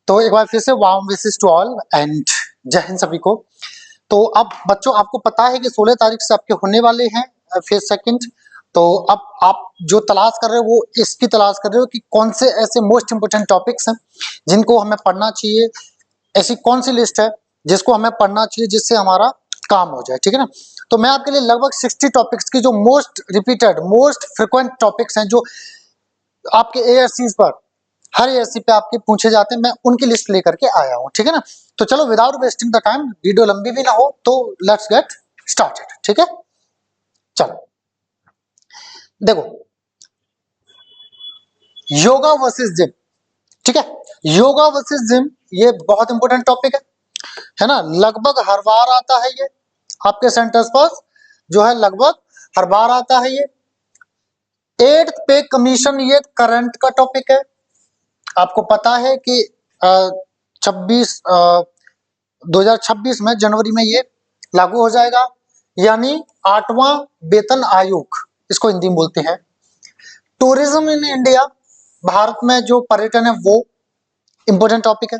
तो एक बार फिर से warm wishes to all and जय हिंद सभी को। तो अब बच्चों आपको पता है कि 16 तारीख से आपके होने वाले हैं फेज सेकंड। तो अब आप जो तलाश कर रहे हो वो इसकी तलाश कर रहे हो कि कौन से ऐसे मोस्ट इंपोर्टेंट टॉपिक्स हैं जिनको हमें पढ़ना चाहिए, ऐसी कौन सी लिस्ट है जिसको हमें पढ़ना चाहिए जिससे हमारा काम हो जाए, ठीक है ना। तो मैं आपके लिए लगभग 60 टॉपिक्स की जो most repeated most frequent topics हैं जो आपके एएससीज पर हर एएससी पे आपके पूछे जाते हैं, मैं उनकी लिस्ट लेकर के आया हूं, ठीक है ना। तो चलो without wasting the time, video लंबी भी ना हो तो लेट्स गेट स्टार्टेड, ठीक है। चलो देखो, योगा वर्सेस जिम, ठीक है। योगा वर्सेस जिम ये बहुत इंपॉर्टेंट टॉपिक है ना। लगभग हर बार आता है ये आपके सेंटर्स पर, जो है लगभग हर बार आता है ये। 8th पे कमीशन ये करंट का टॉपिक है। आपको पता है कि 2026 में जनवरी में ये लागू हो जाएगा, यानी 8वां वेतन आयोग इसको हिंदी में बोलते हैं। टूरिज्म इन इंडिया, भारत में जो पर्यटन है वो इंपॉर्टेंट टॉपिक है।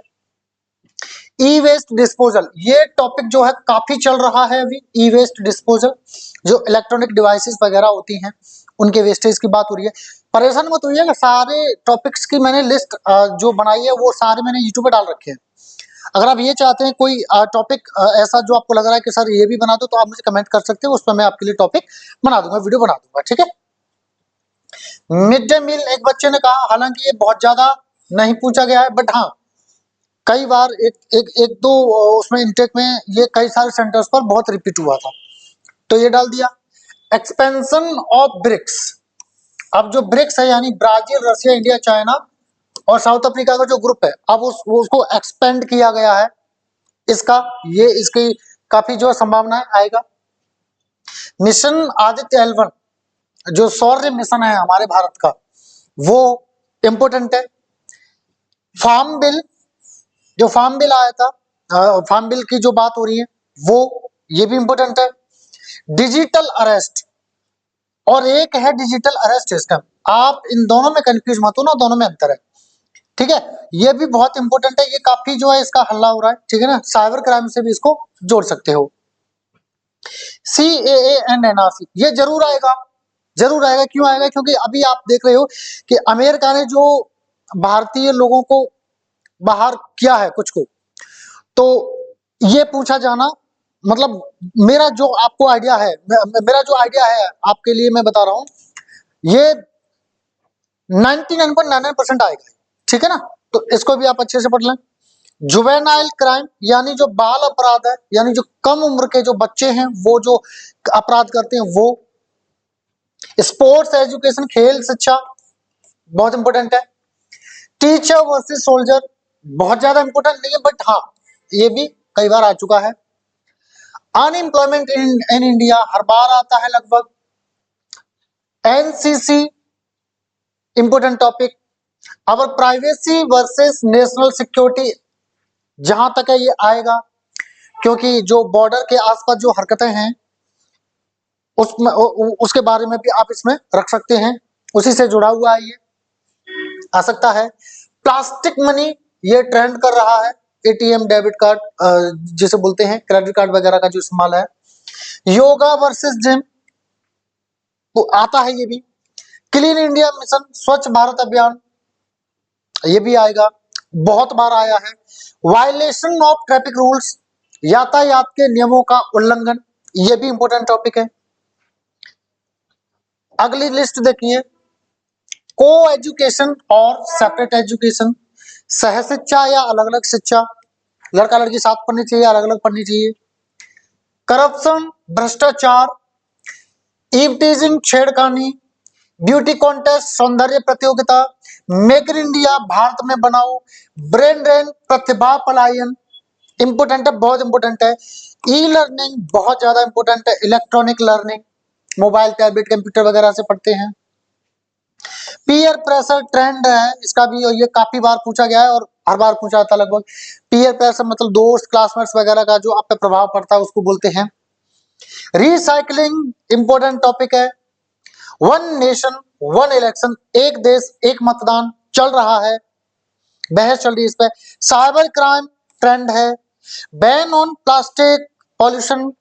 ई वेस्ट डिस्पोजल, ये टॉपिक जो है काफी चल रहा है अभी। ई वेस्ट डिस्पोजल, जो इलेक्ट्रॉनिक डिवाइसेस वगैरह होती हैं उनके वेस्टेज की बात हो रही है। परेशान मत होइए कि सारे टॉपिक्स की मैंने लिस्ट जो बनाई है वो सारे मैंने यूट्यूब पे डाल रखे हैं। अगर आप ये चाहते हैं कोई टॉपिक ऐसा जो आपको लग रहा है कि सर ये भी बना दो, तो आप मुझे कमेंट कर सकते हो, उस पर मैं आपके लिए टॉपिक बना दूंगा, वीडियो बना दूंगा, ठीक है। मिड डे मील, एक बच्चे ने कहा, हालांकि ये बहुत ज्यादा नहीं पूछा गया है, बट हाँ कई बार एक दो उसमें इंटेक में ये कई सारे सेंटर्स पर बहुत रिपीट हुआ था, तो ये डाल दिया। एक्सपेंशन ऑफ ब्रिक्स, अब जो ब्रिक्स है यानी ब्राजील, रशिया, इंडिया, चाइना और साउथ अफ्रीका का जो ग्रुप है, अब उसको एक्सपेंड किया गया है। इसका ये इसकी काफी जो संभावना आएगा। मिशन आदित्य L1, जो सौर्य मिशन है हमारे भारत का, वो इंपोर्टेंट है। फार्म बिल, जो फार्म बिल आया था, फार्म बिल की जो बात हो रही है वो ये भी इंपोर्टेंट है। डिजिटल अरेस्ट और एक है डिजिटल अरेस्ट सिस्टम, आप इन दोनों में कंफ्यूज मत हो ना, दोनों में अंतर है, ठीक है। ये भी बहुत इंपॉर्टेंट है, ये काफी जो है इसका हल्ला हो रहा है, ठीक है ना। साइबर क्राइम से भी इसको जोड़ सकते हो। CAA एंड NRC ये जरूर आएगा, जरूर आएगा। क्यों आएगा? क्योंकि अभी आप देख रहे हो कि अमेरिका ने जो भारतीय लोगों को बाहर किया है कुछ को, तो ये पूछा जाना, मतलब मेरा जो आपको आइडिया है, मेरा जो आइडिया है आपके लिए मैं बता रहा हूं, ये 99.99% आएगा, ठीक है ना। तो इसको भी आप अच्छे से पढ़ लें। जुवेनाइल क्राइम यानी जो बाल अपराध है, यानी जो कम उम्र के जो बच्चे हैं वो जो अपराध करते हैं वो। स्पोर्ट्स एजुकेशन, खेल शिक्षा बहुत इंपॉर्टेंट है। टीचर वर्सेस सोल्जर बहुत ज्यादा इंपॉर्टेंट नहीं है, बट हाँ ये भी कई बार आ चुका है। अनएम्प्लॉयमेंट इन इंडिया हर बार आता है लगभग। NCC important topic. Our privacy versus national security, जहां तक है ये आएगा, क्योंकि जो बॉर्डर के आसपास जो हरकतें हैं उसमें उसके बारे में भी आप इसमें रख सकते हैं, उसी से जुड़ा हुआ है, ये आ सकता है। प्लास्टिक मनी ये ट्रेंड कर रहा है, ATM, डेबिट कार्ड जिसे बोलते हैं, क्रेडिट कार्ड वगैरह का जो इस्तेमाल है। योगा वर्सेस जिम तो आता है ये भी। क्लीन इंडिया मिशन, स्वच्छ भारत अभियान, ये भी आएगा, बहुत बार आया है। वायलेशन ऑफ ट्रैफिक रूल्स, यातायात के नियमों का उल्लंघन, ये भी इंपॉर्टेंट टॉपिक है। अगली लिस्ट देखिए, को एजुकेशन और सेपरेट एजुकेशन, सह शिक्षा या अलग अलग शिक्षा, लड़का लड़की साथ पढ़नी चाहिए, अलग अलग पढ़नी चाहिए। करप्शन, भ्रष्टाचार, इवटीजिंग, छेड़खानी, ब्यूटी कॉन्टेस्ट, सौंदर्य प्रतियोगिता, मेक इन इंडिया, भारत में बनाओ, ब्रेन ड्रेन, प्रतिभा पलायन, इंपोर्टेंट है, बहुत इंपोर्टेंट है। ई लर्निंग बहुत ज्यादा इंपोर्टेंट है। Electronic learning, mobile, tablet, computer वगैरह से पढ़ते हैं। पीयर प्रेशर ट्रेंड है, इसका भी ये काफी बार पूछा गया है और हर बार पूछा था लगभग। पीयर प्रेशर मतलब दोस्त, क्लासमेट्स वगैरह का जो आप पे प्रभाव पड़ता है उसको बोलते हैं। रिसाइकलिंग इंपॉर्टेंट टॉपिक है। वन नेशन वन इलेक्शन, एक देश एक मतदान चल रहा है। बहस चल रही है इस पे। साइबर क्राइम ट्रेंड है, बैन ऑन प्लास्टिक पॉल्यूशन,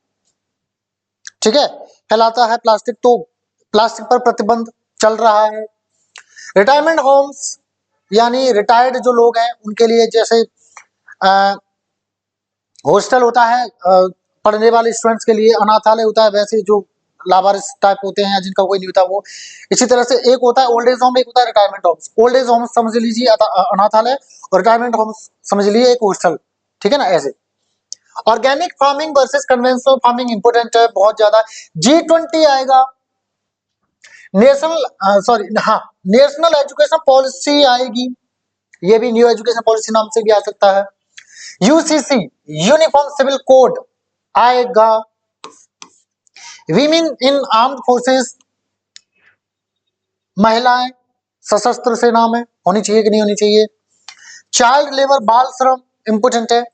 ठीक है, फैलाता है प्लास्टिक, तो प्लास्टिक पर प्रतिबंध चल रहा है। रिटायरमेंट होम्स यानी रिटायर्ड जो लोग हैं उनके लिए, जैसे हॉस्टल होता है पढ़ने वाले स्टूडेंट्स के लिए, अनाथालय होता है वैसे जो लावारिस टाइप होते हैं जिनका कोई नहीं होता वो। इसी तरह से एक होता है ओल्ड एज होम, एक होता है retirement homes. Old age home समझ लीजिए अनाथालय, और रिटायरमेंट होम समझ लीजिए एक हॉस्टल, ठीक है ना, ऐसे। Organic farming versus conventional farming important है बहुत ज्यादा। G20 आएगा, नेशनल एजुकेशन पॉलिसी आएगी, ये भी न्यू एजुकेशन पॉलिसी नाम से भी आ सकता है। यूसीसी यूनिफॉर्म सिविल कोड आएगा। वीमेन इन आर्म्ड फोर्सेस, महिलाएं सशस्त्र सेना में होनी चाहिए कि नहीं होनी चाहिए। चाइल्ड लेबर बाल श्रम इंपोर्टेंट है।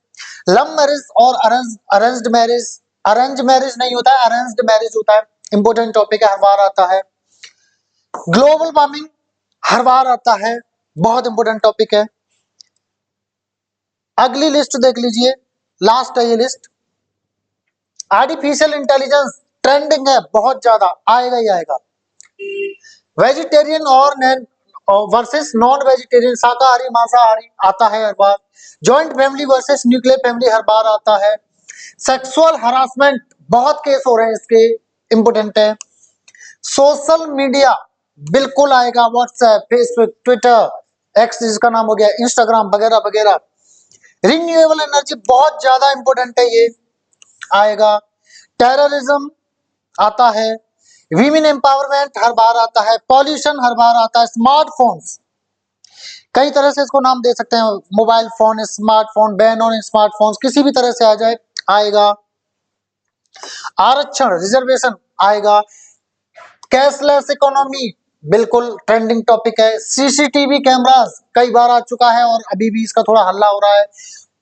लव मैरिज और अरेंज्ड मैरिज, अरेंज मैरिज नहीं होता है, अरेंज्ड मैरिज होता है, इंपोर्टेंट टॉपिक है, हर बार आता है। ग्लोबल वार्मिंग हर बार आता है, बहुत इंपोर्टेंट टॉपिक है। अगली लिस्ट देख लीजिए, लास्ट है ये लिस्ट। आर्टिफिशियल इंटेलिजेंस ट्रेंडिंग है बहुत ज्यादा, आएगा ही आएगा। वेजिटेरियन और वर्सेस नॉन वेजिटेरियन, शाकाहारी मांसाहारी आता है हर बार। Joint family versus nuclear family हर बार आता है। सेक्सुअल हरासमेंट बहुत केस हो रहे हैं इसके, इंपोर्टेंट है। सोशल मीडिया बिल्कुल आएगा, व्हाट्सएप, फेसबुक, ट्विटर, एक्स जिसका नाम हो गया, इंस्टाग्राम वगैरह वगैरह। रिन्यूएबल एनर्जी बहुत ज्यादा इंपोर्टेंट है, ये आएगा। टेररिज्म आता है। वीमेन एम्पावरमेंट हर बार आता है। पॉल्यूशन हर बार आता है। स्मार्टफोन्स, कई तरह से इसको नाम दे सकते हैं, mobile phone, smartphone, ban on smartphones, किसी भी तरह से आ जाए आएगा। आरक्षण रिजर्वेशन आएगा। कैशलेस इकोनॉमी बिल्कुल ट्रेंडिंग टॉपिक है। सीसीटीवी कैमरास कई बार आ चुका है और अभी भी इसका थोड़ा हल्ला हो रहा है।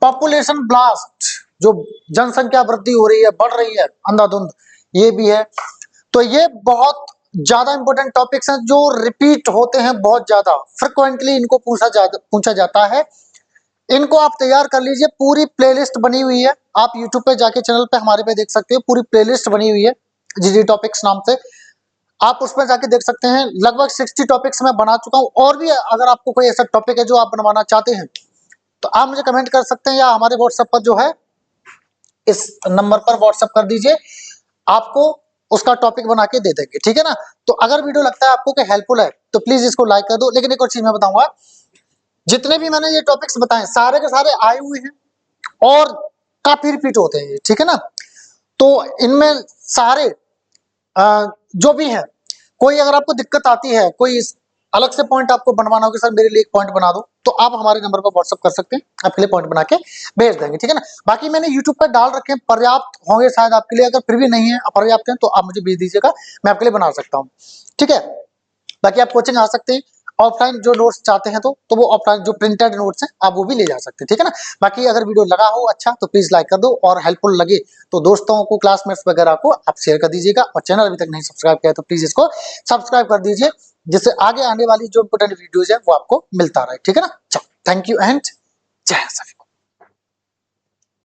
पॉपुलेशन ब्लास्ट, जो जनसंख्या वृद्धि हो रही है, बढ़ रही है अंधाधुंध, ये भी है। तो ये बहुत ज्यादा इंपॉर्टेंट टॉपिक्स हैं जो रिपीट होते हैं बहुत ज्यादा, फ्रिक्वेंटली इनको पूछा जाता है। इनको आप तैयार कर लीजिए, पूरी प्लेलिस्ट बनी हुई है, आप यूट्यूब पे जाके चैनल पे हमारे पे देख सकते हो, पूरी प्लेलिस्ट बनी हुई है जीडी टॉपिक्स नाम से, आप उसमें जाके देख सकते हैं। लगभग 60 टॉपिक्स मैं बना चुका हूं, और भी अगर आपको कोई ऐसा टॉपिक है जो आप बनवाना चाहते हैं तो आप मुझे कमेंट कर सकते हैं, या हमारे व्हाट्सएप पर जो है इस नंबर पर व्हाट्सएप कर दीजिए, आपको उसका टॉपिक बना के दे देंगे, ठीक है ना। तो अगर वीडियो लगता है आपको कि हेल्पफुल है तो प्लीज इसको लाइक कर दो। लेकिन एक और चीज मैं बताऊंगा, जितने भी मैंने ये टॉपिक्स बताए सारे के सारे आए हुए हैं और काफी रिपीट होते हैं, ठीक है ना। तो इनमें सारे जो भी है, कोई अगर आपको दिक्कत आती है, कोई अलग से पॉइंट आपको बनवाना हो कि सर मेरे लिए एक पॉइंट बना दो, तो आप हमारे नंबर पर व्हाट्सएप कर सकते हैं, आपके लिए पॉइंट बना के भेज देंगे, ठीक है ना। बाकी मैंने यूट्यूब पर डाल रखे हैं, पर्याप्त होंगे शायद आपके लिए, अगर फिर भी नहीं है, अपर्याप्त है, तो आप मुझे भेज दीजिएगा, मैं आपके लिए बना सकता हूँ, ठीक है। बाकी आप कोचिंग आ सकते हैं, ऑफलाइन जो नोट्स चाहते हैं तो वो ऑफलाइन जो प्रिंटेड नोट्स हैं आप वो भी ले जा सकते हैं, ठीक है ना। बाकी अगर वीडियो लगा हो अच्छा तो प्लीज लाइक कर दो, और हेल्पफुल लगे तो दोस्तों को, क्लासमेट्स वगैरह को आप शेयर कर दीजिएगा, और चैनल अभी तक नहीं सब्सक्राइब किया है तो प्लीज इसको सब्सक्राइब कर दीजिए, जिससे आगे आने वाली जो इंपोर्टेंट वीडियोज है वो आपको मिलता रहे, ठीक है ना। चलो, थैंक यू एंड जय हिंद।